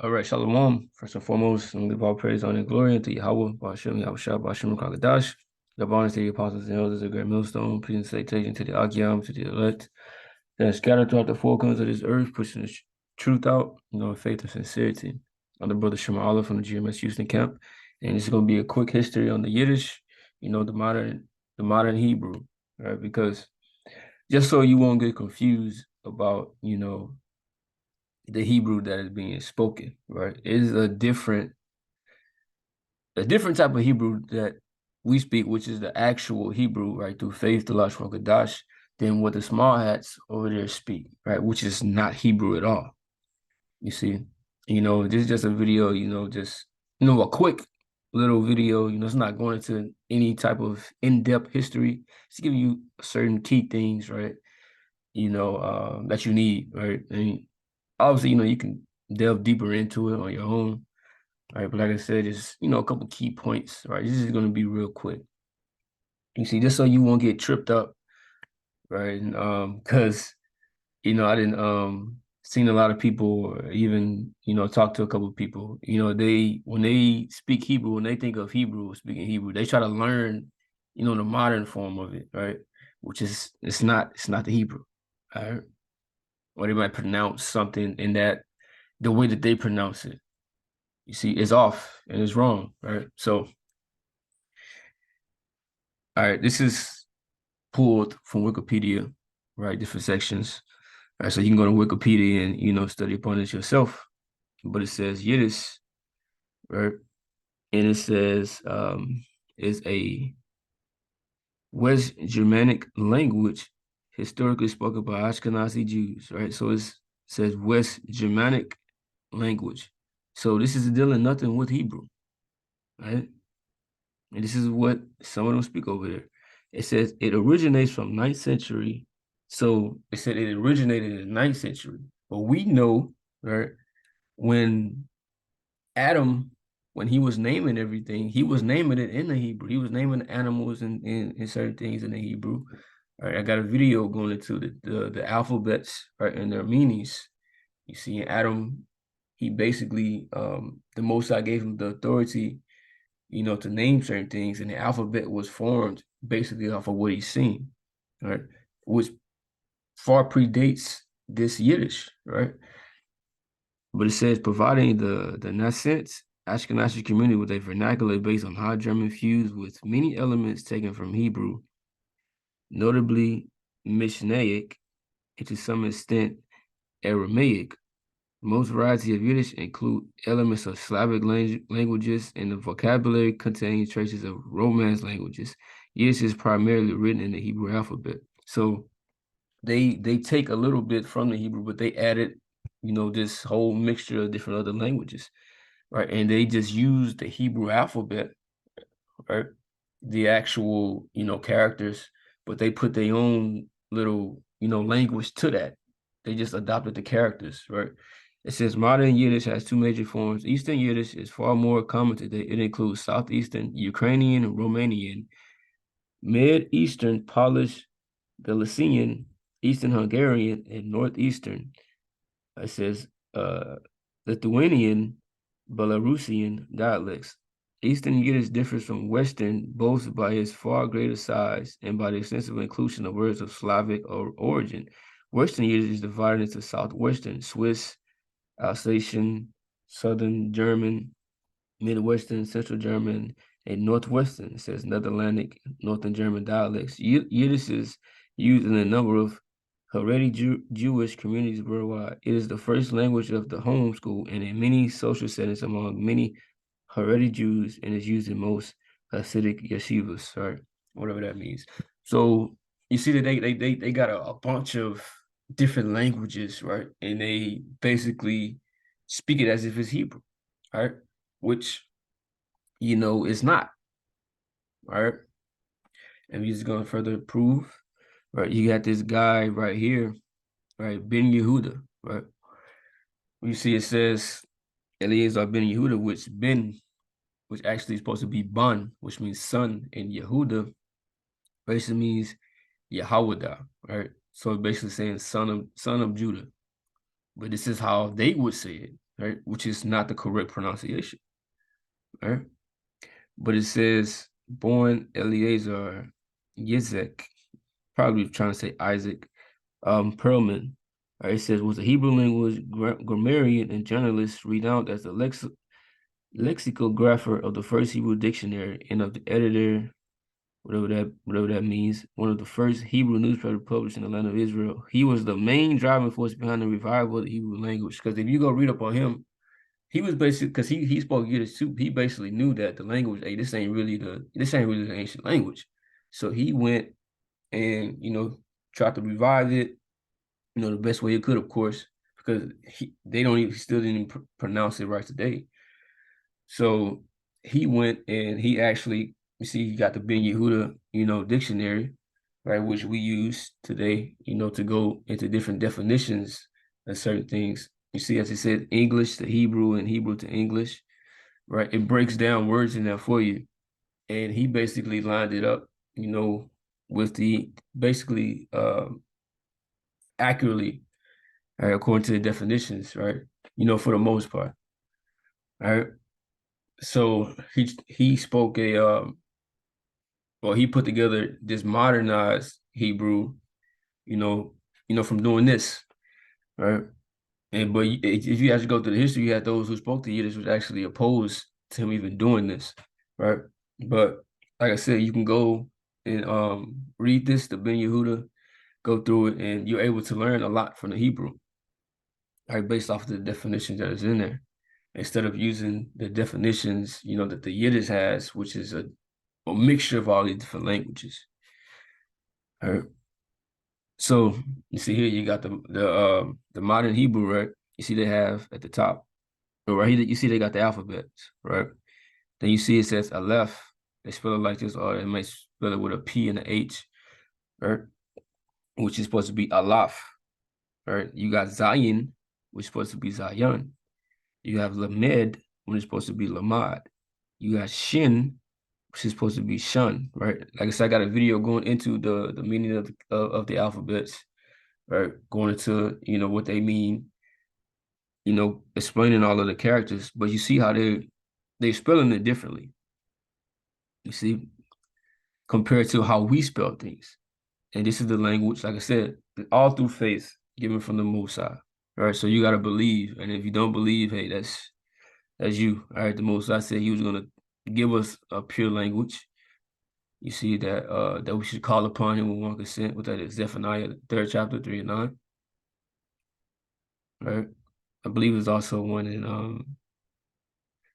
All right, Shalom. First and foremost, and give all praise, honor, and glory unto Yahweh, Ba'ashem, Yahushua, Ba'ashem, Kakadash. Give honor to the apostles and elders of the great millstone, peace and salutation to the Agyam, to the elect, that are scattered throughout the four corners of this earth, pushing the truth out, faith and sincerity. I'm the brother Shema Allah from the GMS Houston camp, and this is going to be a quick history on the Yiddish, the modern Hebrew, right? Because just so you won't get confused about, the Hebrew that is being spoken, right? It is a different type of Hebrew that we speak, which is the actual Hebrew, right, through faith, the Lashon Kodash, than what the small hats over there speak, right, which is not Hebrew at all. You see, this is just a video, just a quick little video. It's not going into any type of in-depth history. It's giving you certain key things, right? That you need, right? And obviously, you can delve deeper into it on your own, right? But like I said, it's, a couple key points, right? This is going to be real quick. You see, just so you won't get tripped up, right? And, because, I didn't, seen a lot of people, or even, talk to a couple of people, when they speak Hebrew, when they think of Hebrew, speaking Hebrew, they try to learn, the modern form of it, right? Which is, it's not the Hebrew, right? Or they might pronounce something in that the way that they pronounce it. You see, it's off and it's wrong, right? So, all right, this is pulled from Wikipedia, right? Different sections. All right, so you can go to Wikipedia and, study upon it yourself. But it says Yiddish, right? And it says is a West Germanic language historically spoken by Ashkenazi Jews, right? So it says West Germanic language. So this is dealing nothing with Hebrew, right? And this is what some of them speak over there. It says it originates from 9th century. So it said it originated in the 9th century. But we know, right, when Adam, when he was naming everything, he was naming it in the Hebrew. He was naming animals and certain things in the Hebrew. All right, I got a video going into the alphabets, right, and their meanings. You see, Adam, he basically, the Most High gave him the authority, to name certain things, and the alphabet was formed basically off of what he's seen, right? Which far predates this Yiddish, right? But it says providing the nascent Ashkenazi community with a vernacular based on High German fused with many elements taken from Hebrew, notably Mishnaic, and to some extent Aramaic. Most varieties of Yiddish include elements of Slavic languages, and the vocabulary contains traces of Romance languages. Yiddish is primarily written in the Hebrew alphabet. So they take a little bit from the Hebrew, but they added, this whole mixture of different other languages, right? And they just use the Hebrew alphabet, right? The actual, characters, but they put their own little, language to that. They just adopted the characters, right? It says modern Yiddish has two major forms. Eastern Yiddish is far more common today. It includes Southeastern Ukrainian and Romanian, Mid-Eastern Polish, Galician, Eastern Hungarian, and Northeastern. It says Lithuanian, Belarusian dialects. Eastern Yiddish differs from Western both by its far greater size and by the extensive inclusion of words of Slavic origin. Western Yiddish is divided into Southwestern, Swiss, Alsatian, Southern German, Midwestern, Central German, and Northwestern. It says Netherlandic, Northern German dialects. Yiddish is used in a number of Haredi Jewish communities worldwide. It is the first language of the homeschool and in many social settings among many Haredi Jews, and is used in most Hasidic yeshivas, right? Whatever that means. So you see that they got a bunch of different languages, right? And they basically speak it as if it's Hebrew, right? Which, is not, right? And we're just going to further prove, right? You got this guy right here, right? Ben Yehuda, right? You see it says Eleazar Ben Yehuda, which actually is supposed to be Ban, which means son, and Yehuda basically means Yehowadah, right? So basically saying son of Judah. But this is how they would say it, right? Which is not the correct pronunciation, right? But it says born Eleazar Yitzhak, probably trying to say Isaac, Perlman. Right? It says was a Hebrew language grammarian and journalist renowned as the lexicographer of the first Hebrew dictionary and of the editor, whatever that means, one of the first Hebrew newspapers published in the land of Israel. He was the main driving force behind the revival of the Hebrew language. Because if you go read up on him, he was basically because he spoke Yiddish too. He basically knew that the language, hey, this ain't really the ancient language. So he went and tried to revive it, the best way he could, of course, because they don't even still didn't even pronounce it right today. So he went and he actually, you see, he got the Ben Yehuda, dictionary, right, which we use today, to go into different definitions of certain things. You see, as it said, English to Hebrew and Hebrew to English, right? It breaks down words in there for you. And he basically lined it up, with the basically accurately, right, according to the definitions, right? For the most part. Right. So he spoke he put together this modernized Hebrew, from doing this, right? And but if you actually go through the history, you had those who spoke the Yiddish was actually opposed to him even doing this, right? But like I said, you can go and read this, the Ben Yehuda, go through it, and you're able to learn a lot from the Hebrew, right? Based off of the definitions that is in there, instead of using the definitions, that the Yiddish has, which is a mixture of all these different languages. All right. So you see here, you got the modern Hebrew, right? You see they have at the top, right here, you see they got the alphabets, right? Then you see it says Aleph. They spell it like this, or they might spell it with a P and an H, right? Which is supposed to be Alaf, right? You got Zayin, which is supposed to be Zayan. You have Lamed, which is supposed to be Lamad. You got Shin, which is supposed to be Shun, right? Like I said, I got a video going into the meaning of the alphabets, right? Going into what they mean, explaining all of the characters. But you see how they're spelling it differently. You see, compared to how we spell things. And this is the language, like I said, all through faith given from the Most High. Right. So you gotta believe. And if you don't believe, hey, that's you. All right. The Most High said he was gonna give us a pure language. You see that we should call upon him with one consent. What that is, Zephaniah 3rd chapter 3 and 9. Right. I believe there's also one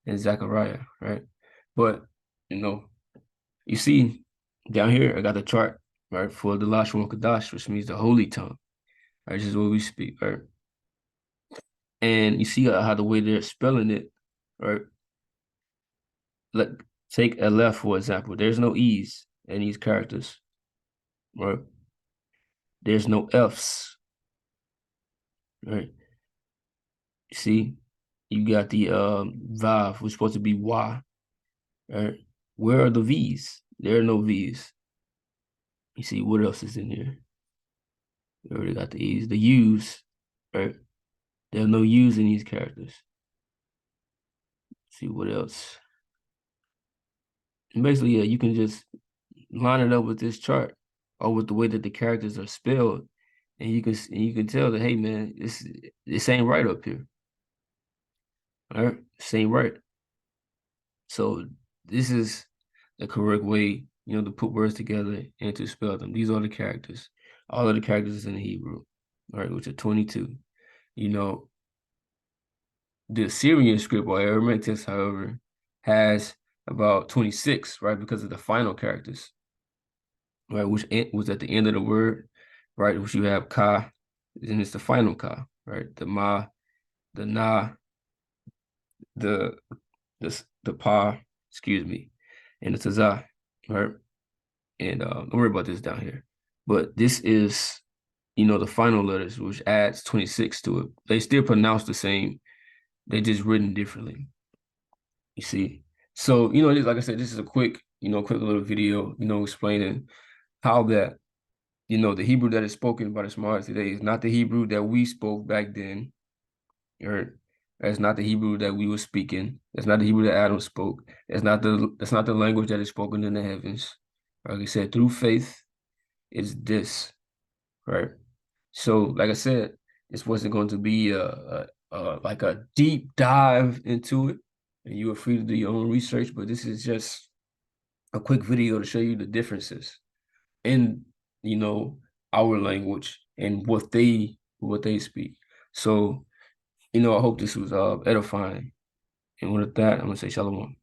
in Zechariah, right? But you see down here I got the chart, right, for the Lashon Kadash, which means the holy tongue. Right, this is what we speak, right? And you see how the way they're spelling it, right? Like take Aleph for example. There's no E's in these characters, right? There's no F's, right? You see, you got the Vav, which is supposed to be Y, right? Where are the V's? There are no V's. You see, what else is in here? We already got the E's. The U's, right? There are no U's in these characters. See what else? And basically, yeah, you can just line it up with this chart or with the way that the characters are spelled, and you can tell that, hey man, this ain't right up here. All right, this ain't right. So this is the correct way, to put words together and to spell them. These are the characters. All of the characters in Hebrew, all right, which are 22. The Assyrian script or Aramaic text, however, has about 26, right, because of the final characters, right, which was at the end of the word, right, which you have ka, and it's the final ka, right, the ma, the na, the the pa, excuse me, and the tazah, right, and don't worry about this down here, but this is, the final letters, which adds 26 to it. They still pronounce the same, they just written differently. You see, so like I said, this is a quick little video, explaining how that the Hebrew that is spoken by the Samaritans today is not the Hebrew that we spoke back then, or That's not the Hebrew that we were speaking. That's not the Hebrew that Adam spoke. That's not the language that is spoken in the heavens. Like I said, through faith, it's this, right? So, like I said, this wasn't going to be like a deep dive into it, and you are free to do your own research. But this is just a quick video to show you the differences in, you know, our language and what they speak. So, I hope this was edifying. And with that, I'm gonna say shalom.